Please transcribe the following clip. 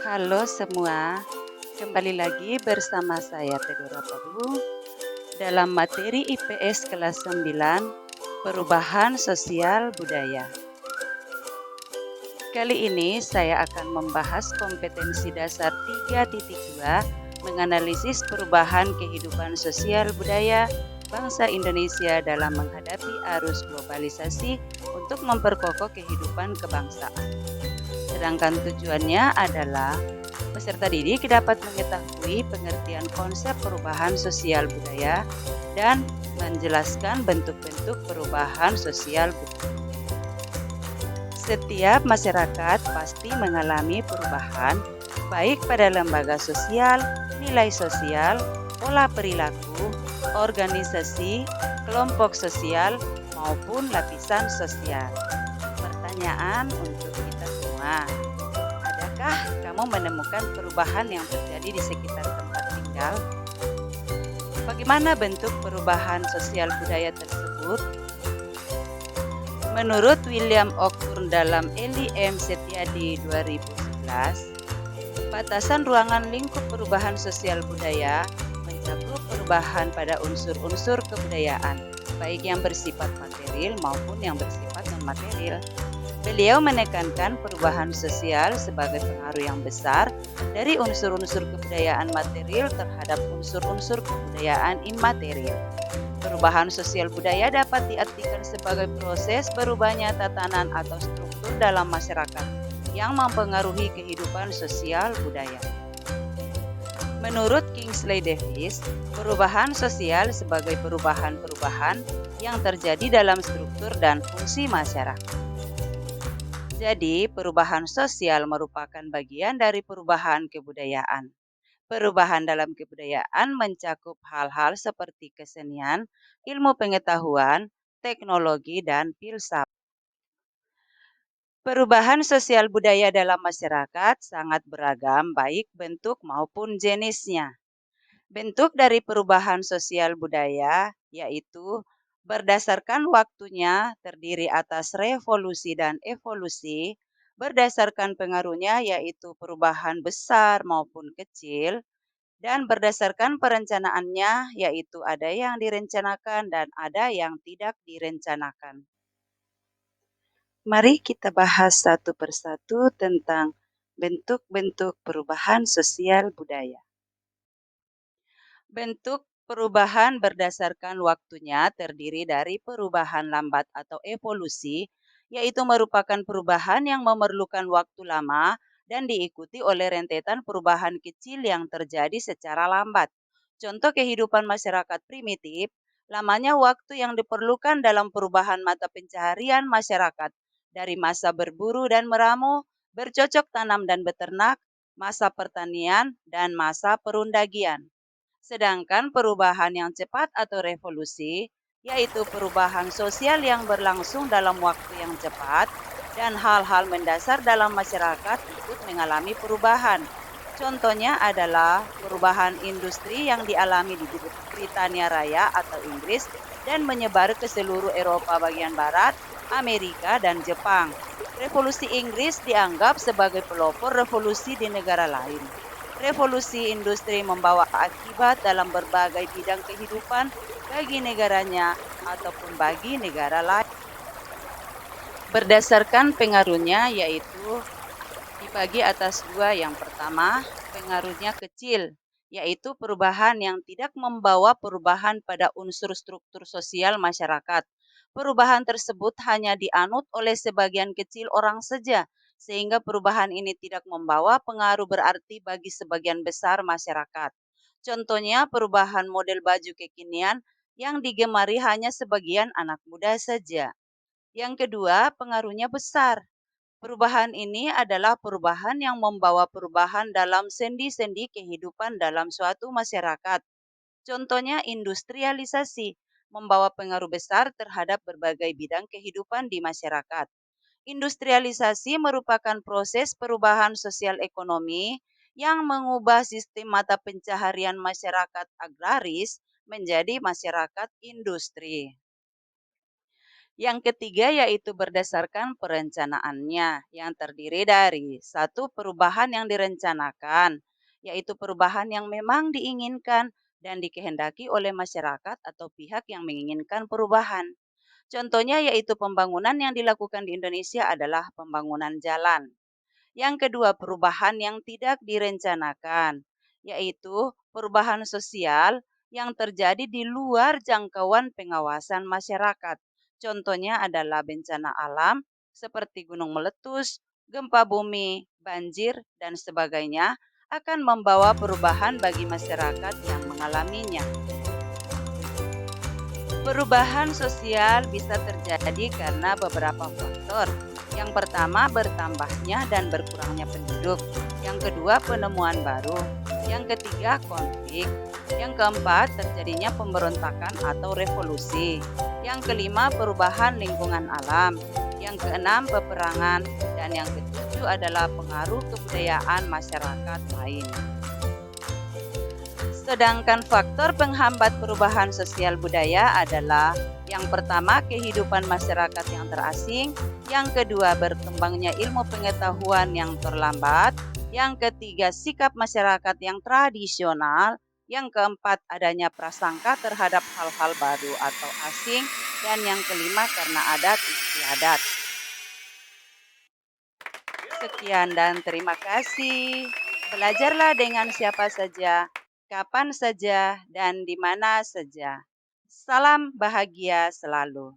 Halo semua, kembali lagi bersama saya Tedora Pablu dalam materi IPS kelas 9, Perubahan Sosial Budaya. Kali ini saya akan membahas kompetensi dasar 3.2 menganalisis perubahan kehidupan sosial budaya bangsa Indonesia dalam menghadapi arus globalisasi untuk memperkokoh kehidupan kebangsaan. Sedangkan tujuannya adalah peserta didik dapat mengetahui pengertian konsep perubahan sosial budaya dan menjelaskan bentuk-bentuk perubahan sosial budaya. Setiap masyarakat pasti mengalami perubahan, baik pada lembaga sosial, nilai sosial, pola perilaku, organisasi, kelompok sosial, maupun lapisan sosial. Pertanyaan untuk kita semua. Adakah kamu menemukan perubahan yang terjadi di sekitar tempat tinggal? Bagaimana bentuk perubahan sosial budaya tersebut? Menurut William Ockburn dalam Eli M. Setiadi 2011, batasan ruangan lingkup perubahan sosial budaya mencakup perubahan pada unsur-unsur kebudayaan, baik yang bersifat material maupun yang bersifat non-material. Beliau menekankan perubahan sosial sebagai pengaruh yang besar dari unsur-unsur kebudayaan material terhadap unsur-unsur kebudayaan imaterial. Perubahan sosial budaya dapat diartikan sebagai proses berubahnya tatanan atau struktur dalam masyarakat yang mempengaruhi kehidupan sosial budaya. Menurut Kingsley Davis, perubahan sosial sebagai perubahan-perubahan yang terjadi dalam struktur dan fungsi masyarakat. Jadi, perubahan sosial merupakan bagian dari perubahan kebudayaan. Perubahan dalam kebudayaan mencakup hal-hal seperti kesenian, ilmu pengetahuan, teknologi, dan filsafat. Perubahan sosial budaya dalam masyarakat sangat beragam, baik bentuk maupun jenisnya. Bentuk dari perubahan sosial budaya yaitu berdasarkan waktunya terdiri atas revolusi dan evolusi, berdasarkan pengaruhnya yaitu perubahan besar maupun kecil, dan berdasarkan perencanaannya yaitu ada yang direncanakan dan ada yang tidak direncanakan. Mari kita bahas satu persatu tentang bentuk-bentuk perubahan sosial budaya. Bentuk perubahan berdasarkan waktunya terdiri dari perubahan lambat atau evolusi, yaitu merupakan perubahan yang memerlukan waktu lama dan diikuti oleh rentetan perubahan kecil yang terjadi secara lambat. Contoh kehidupan masyarakat primitif, lamanya waktu yang diperlukan dalam perubahan mata pencaharian masyarakat dari masa berburu dan meramu, bercocok tanam dan beternak, masa pertanian, dan masa perundagian. Sedangkan perubahan yang cepat atau revolusi, yaitu perubahan sosial yang berlangsung dalam waktu yang cepat dan hal-hal mendasar dalam masyarakat ikut mengalami perubahan. Contohnya adalah perubahan industri yang dialami di Britania Raya atau Inggris dan menyebar ke seluruh Eropa bagian barat, Amerika, dan Jepang. Revolusi Inggris dianggap sebagai pelopor revolusi di negara lain. Revolusi industri membawa akibat dalam berbagai bidang kehidupan bagi negaranya ataupun bagi negara lain. Berdasarkan pengaruhnya yaitu dibagi atas dua. Yang pertama, pengaruhnya kecil, yaitu perubahan yang tidak membawa perubahan pada unsur struktur sosial masyarakat. Perubahan tersebut hanya dianut oleh sebagian kecil orang saja, sehingga perubahan ini tidak membawa pengaruh berarti bagi sebagian besar masyarakat. Contohnya perubahan model baju kekinian yang digemari hanya sebagian anak muda saja. Yang kedua, pengaruhnya besar. Perubahan ini adalah perubahan yang membawa perubahan dalam sendi-sendi kehidupan dalam suatu masyarakat. Contohnya industrialisasi, membawa pengaruh besar terhadap berbagai bidang kehidupan di masyarakat. Industrialisasi merupakan proses perubahan sosial ekonomi yang mengubah sistem mata pencaharian masyarakat agraris menjadi masyarakat industri. Yang ketiga yaitu berdasarkan perencanaannya yang terdiri dari satu perubahan yang direncanakan, yaitu perubahan yang memang diinginkan dan dikehendaki oleh masyarakat atau pihak yang menginginkan perubahan. Contohnya yaitu pembangunan yang dilakukan di Indonesia adalah pembangunan jalan. Yang kedua, perubahan yang tidak direncanakan, yaitu perubahan sosial yang terjadi di luar jangkauan pengawasan masyarakat. Contohnya adalah bencana alam seperti gunung meletus, gempa bumi, banjir, dan sebagainya akan membawa perubahan bagi masyarakat yang mengalaminya. Perubahan sosial bisa terjadi karena beberapa faktor. Yang pertama, bertambahnya dan berkurangnya penduduk. Yang kedua, penemuan baru. Yang ketiga, konflik. Yang keempat, terjadinya pemberontakan atau revolusi. Yang kelima, perubahan lingkungan alam. Yang keenam, peperangan. Dan yang ketujuh adalah pengaruh kebudayaan masyarakat lain. Sedangkan faktor penghambat perubahan sosial budaya adalah yang pertama kehidupan masyarakat yang terasing, yang kedua berkembangnya ilmu pengetahuan yang terlambat, yang ketiga sikap masyarakat yang tradisional, yang keempat adanya prasangka terhadap hal-hal baru atau asing, dan yang kelima karena adat istiadat. Sekian dan terima kasih. Belajarlah dengan siapa saja, kapan saja, dan di mana saja. Salam bahagia selalu.